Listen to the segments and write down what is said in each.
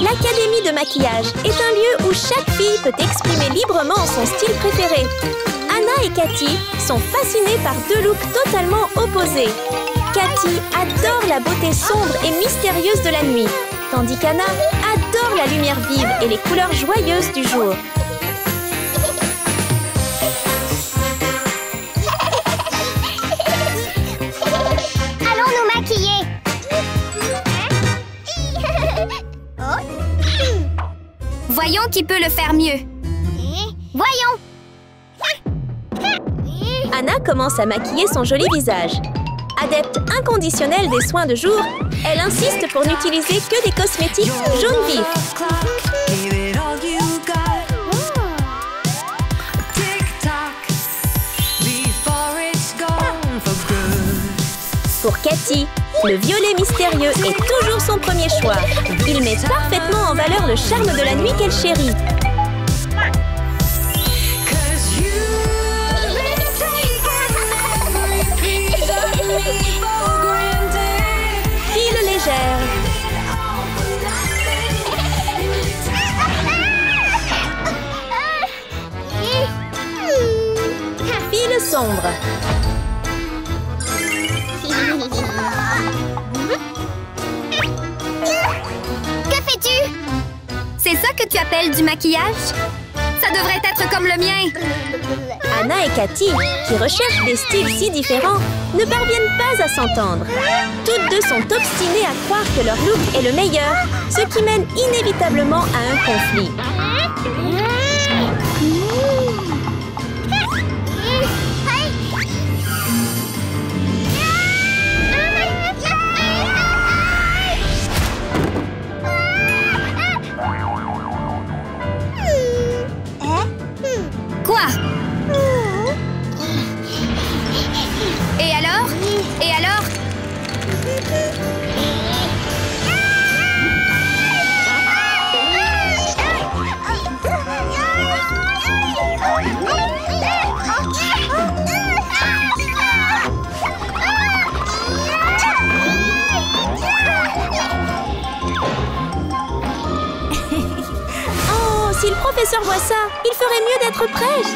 L'Académie de maquillage est un lieu où chaque fille peut exprimer librement son style préféré. Anna et Cathy sont fascinées par deux looks totalement opposés. Cathy adore la beauté sombre et mystérieuse de la nuit, tandis qu'Anna adore la lumière vive et les couleurs joyeuses du jour. Allons nous maquiller. Voyons qui peut le faire mieux. Voyons. Anna commence à maquiller son joli visage. Adepte inconditionnelle des soins de jour, elle insiste pour n'utiliser que des cosmétiques jaune vif. Pour Cathy, le violet mystérieux est toujours son premier choix. Il met parfaitement en valeur le charme de la nuit qu'elle chérit. File légère. File sombre. Que fais-tu? C'est ça que tu appelles du maquillage? Ça devrait être comme le mien. Anna et Cathy, qui recherchent des styles si différents, ne parviennent pas à s'entendre. Toutes deux sont obstinées à croire que leur look est le meilleur, ce qui mène inévitablement à un conflit. Quoi? Et alors? Et alors? Oh, si le professeur voit ça, il ferait mieux d'être prêche.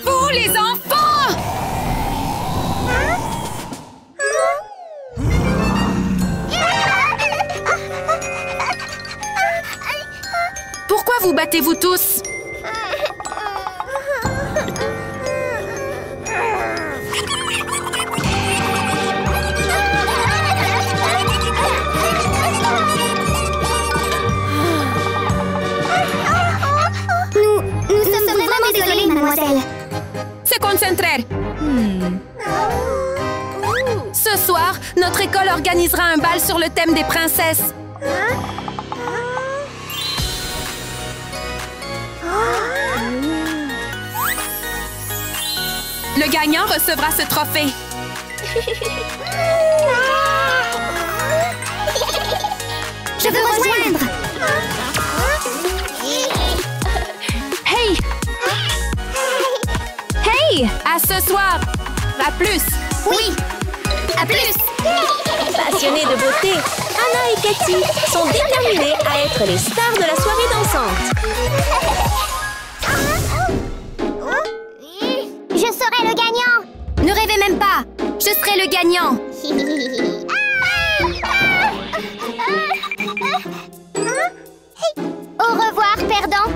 Vous, les enfants! Pourquoi vous battez-vous tous? Nous sommes vraiment désolés, mademoiselle. Se concentrer. Ce soir, notre école organisera un bal sur le thème des princesses. Le gagnant recevra ce trophée. Je veux rejoindre. Hey! Hey! À ce soir! À plus! Oui. À plus. Passionnées de beauté, Anna et Cathy sont déterminées à être les stars de la soirée dansante. Je serai le gagnant. Ne rêvez même pas! Je serai le gagnant! Au revoir, perdant.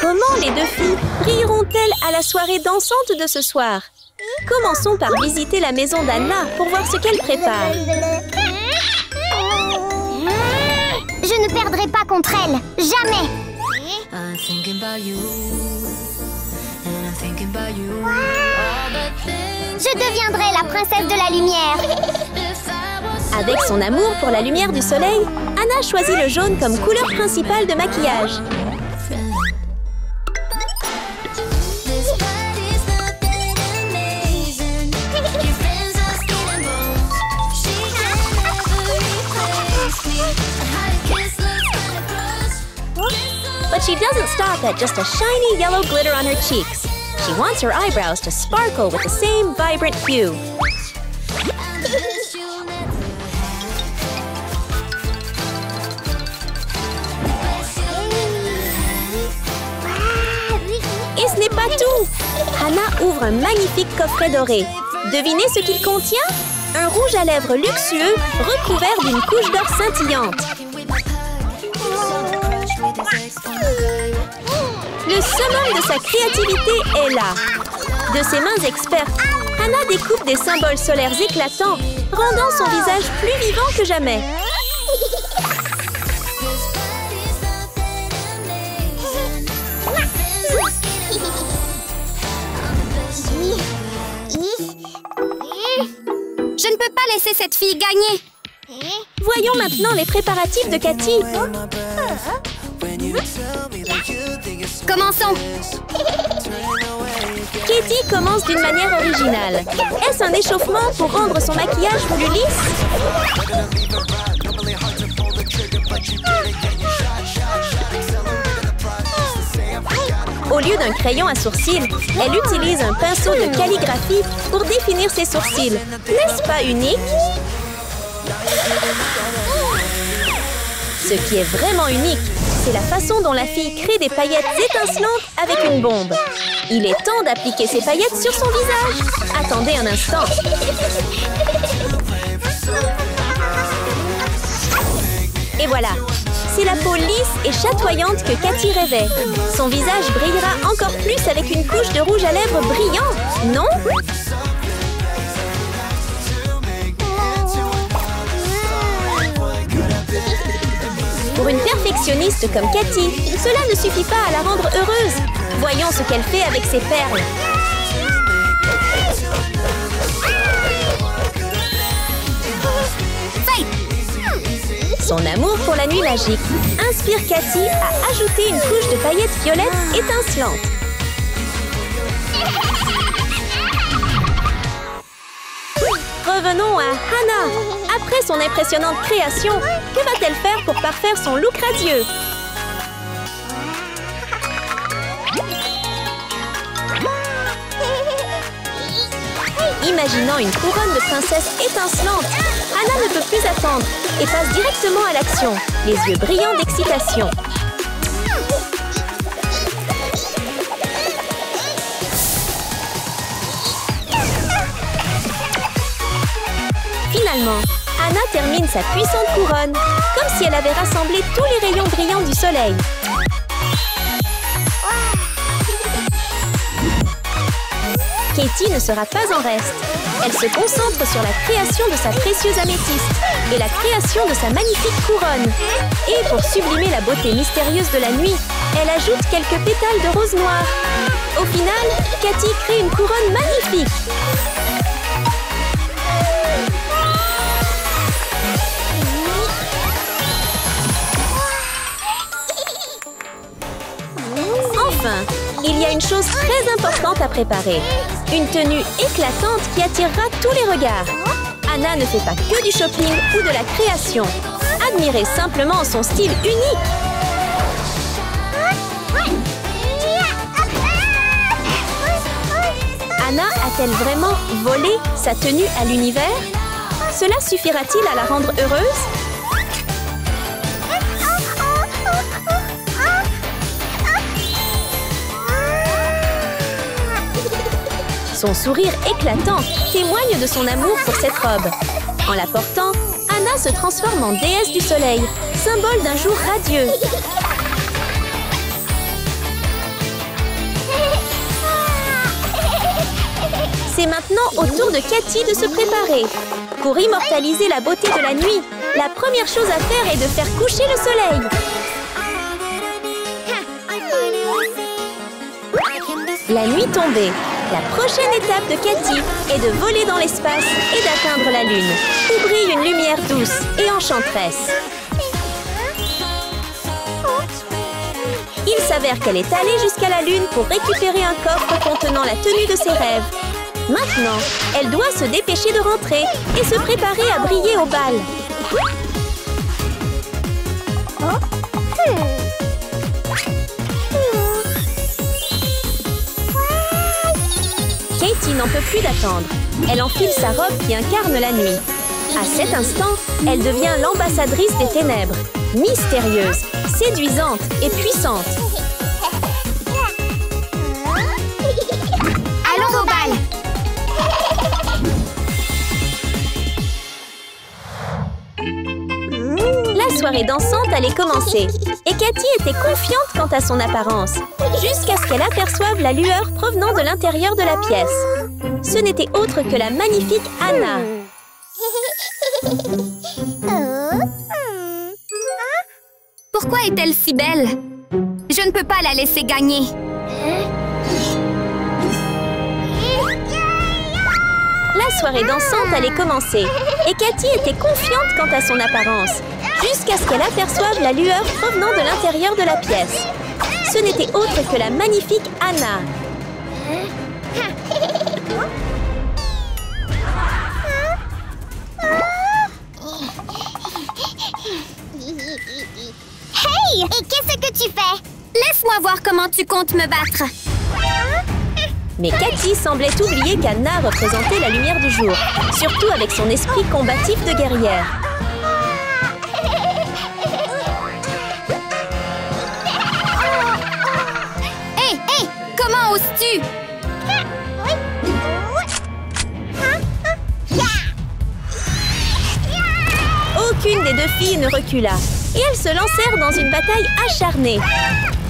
Comment les deux filles brilleront-elles à la soirée dansante de ce soir? Commençons par visiter la maison d'Anna pour voir ce qu'elle prépare. Je ne perdrai pas contre elle. Jamais. Je deviendrai la princesse de la lumière. Avec son amour pour la lumière du soleil, Anna choisit le jaune comme couleur principale de maquillage. But she doesn't stop at just a shiny yellow glitter on her cheeks. She wants her eyebrows to sparkle with the same vibrant hue. Et ce n'est pas tout! Hannah ouvre un magnifique coffret doré. Devinez ce qu'il contient? Un rouge à lèvres luxueux recouvert d'une couche d'or scintillante. Le summum de sa créativité est là. De ses mains expertes, Hannah découpe des symboles solaires éclatants, rendant son visage plus vivant que jamais. Je ne peux pas laisser cette fille gagner. Voyons maintenant les préparatifs de Cathy. Commençons. Katie commence d'une manière originale. Est-ce un échauffement pour rendre son maquillage plus lisse? Au lieu d'un crayon à sourcils, elle utilise un pinceau de calligraphie pour définir ses sourcils. N'est-ce pas unique? Ce qui est vraiment unique, c'est la façon dont la fille crée des paillettes étincelantes avec une bombe. Il est temps d'appliquer ces paillettes sur son visage. Attendez un instant. Et voilà, c'est la peau lisse et chatoyante que Cathy rêvait. Son visage brillera encore plus avec une couche de rouge à lèvres brillant, non? Pour une perfectionniste comme Cathy, cela ne suffit pas à la rendre heureuse. Voyons ce qu'elle fait avec ses perles. Son amour pour la nuit magique inspire Cathy à ajouter une couche de paillettes violettes étincelantes. Revenons à Hannah. Après son impressionnante création, que va-t-elle faire pour parfaire son look radieux? Imaginant une couronne de princesse étincelante, Hannah ne peut plus attendre et passe directement à l'action, les yeux brillants d'excitation. Finalement, Hannah termine sa puissante couronne, comme si elle avait rassemblé tous les rayons brillants du soleil. Katie ne sera pas en reste. Elle se concentre sur la création de sa précieuse améthyste et la création de sa magnifique couronne. Et pour sublimer la beauté mystérieuse de la nuit, elle ajoute quelques pétales de rose noir. Au final, Cathy crée une couronne magnifique. Enfin, il y a une chose très importante à préparer. Une tenue éclatante qui attirera tous les regards. Hannah ne fait pas que du shopping ou de la création. Admirez simplement son style unique. Hannah a-t-elle vraiment volé sa tenue à l'univers? Cela suffira-t-il à la rendre heureuse? Son sourire éclatant témoigne de son amour pour cette robe. En la portant, Hannah se transforme en déesse du soleil, symbole d'un jour radieux. C'est maintenant au tour de Cathy de se préparer. Pour immortaliser la beauté de la nuit, la première chose à faire est de faire coucher le soleil. La nuit tombée, la prochaine étape de Cathy est de voler dans l'espace et d'atteindre la lune, où brille une lumière douce et enchanteresse. Il s'avère qu'elle est allée jusqu'à la lune pour récupérer un coffre contenant la tenue de ses rêves. Maintenant, elle doit se dépêcher de rentrer et se préparer à briller au bal. Cathy n'en peut plus d'attendre. Elle enfile sa robe qui incarne la nuit. À cet instant, elle devient l'ambassadrice des ténèbres. Mystérieuse, séduisante et puissante. Allons au bal! La soirée dansante allait commencer. Et Cathy était confiante quant à son apparence. Jusqu'à ce qu'elle aperçoive la lueur provenant de l'intérieur de la pièce. Ce n'était autre que la magnifique Anna. Pourquoi est-elle si belle? Je ne peux pas la laisser gagner. La soirée dansante allait commencer. Et Cathy était confiante quant à son apparence. Jusqu'à ce qu'elle aperçoive la lueur provenant de l'intérieur de la pièce. Ce n'était autre que la magnifique Anna. Hey! Et qu'est-ce que tu fais? Laisse-moi voir comment tu comptes me battre. Mais Cathy semblait oublier qu'Anna représentait la lumière du jour, surtout avec son esprit combatif de guerrière. Hé, comment oses-tu? Aucune des deux filles ne recula, et elles se lancèrent dans une bataille acharnée.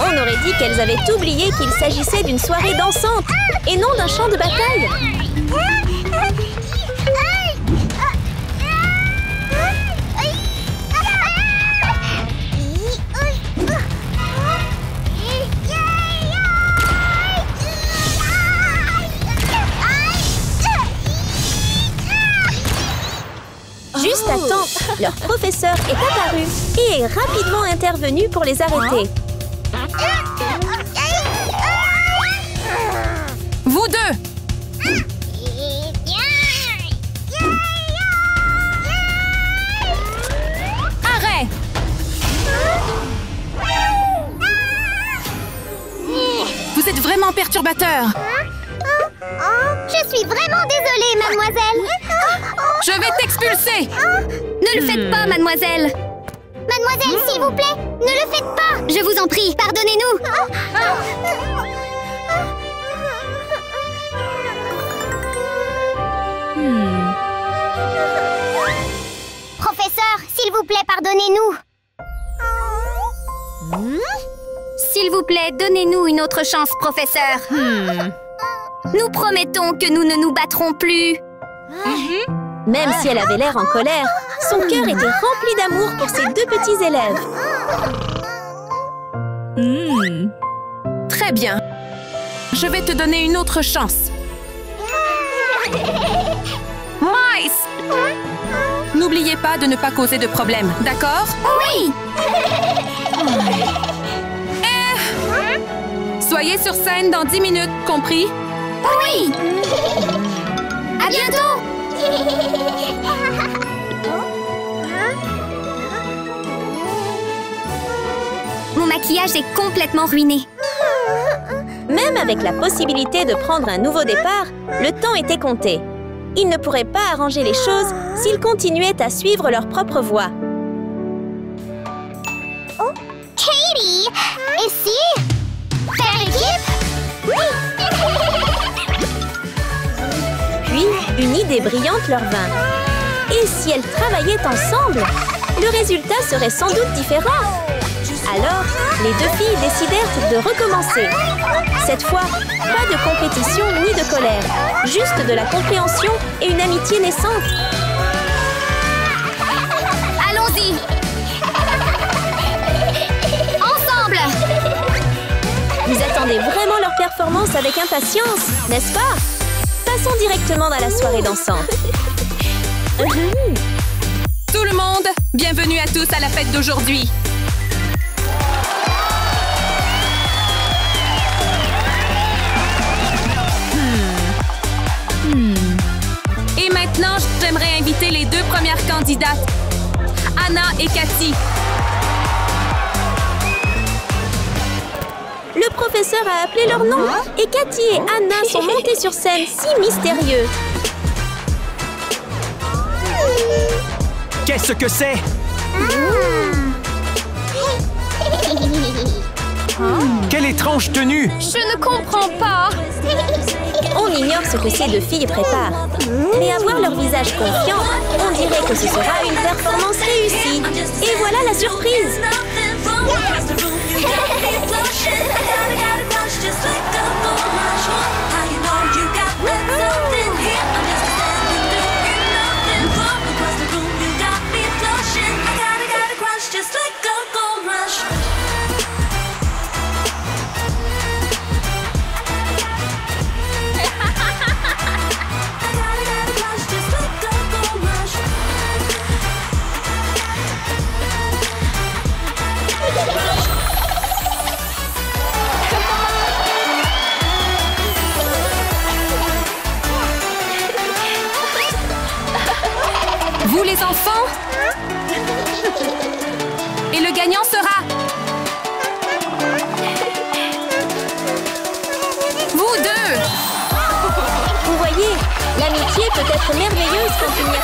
On aurait dit qu'elles avaient oublié qu'il s'agissait d'une soirée dansante, et non d'un champ de bataille. Juste à temps, leur professeur est apparu et est rapidement intervenu pour les arrêter. Vous deux! Arrête! Vous êtes vraiment perturbateur. Je suis vraiment désolée, mademoiselle. Je vais t'expulser! Ne le faites pas, mademoiselle. Mademoiselle, s'il vous plaît, ne le faites pas. Je vous en prie, pardonnez-nous. Professeur, s'il vous plaît, pardonnez-nous. S'il vous plaît, donnez-nous une autre chance, professeur. Nous promettons que nous ne nous battrons plus. Même si elle avait l'air en colère, son cœur était rempli d'amour pour ses deux petits élèves. Très bien. Je vais te donner une autre chance. Mice! N'oubliez pas de ne pas causer de problème, d'accord? Oui! Soyez sur scène dans 10 minutes, compris? Oui! À bientôt! Mon maquillage est complètement ruiné. Même avec la possibilité de prendre un nouveau départ, le temps était compté. Ils ne pourraient pas arranger les choses s'ils continuaient à suivre leur propre voie. Katie, et si? Faire équipe? Puis, une idée brillante leur vint. Et si elles travaillaient ensemble, le résultat serait sans doute différent. Alors, les deux filles décidèrent de recommencer. Cette fois, pas de compétition ni de colère, juste de la compréhension et une amitié naissante. Allons-y! Ensemble! Vous attendez vraiment leur performance avec impatience, n'est-ce pas? Passons directement dans la soirée dansante. Tout le monde, bienvenue à tous à la fête d'aujourd'hui. Et maintenant, j'aimerais inviter les deux premières candidates, Anna et Cathy. Le professeur a appelé leur nom et Cathy et Anna sont montées sur scène si mystérieux. Qu'est-ce que c'est? Quelle étrange tenue! Je ne comprends pas. On ignore ce que ces deux filles préparent. Mais à voir leur visage confiant, on dirait que ce sera une performance réussie. Et voilà la surprise! Vous les enfants? Et le gagnant sera... Vous deux! Vous voyez, l'amitié peut être merveilleuse quand il n'y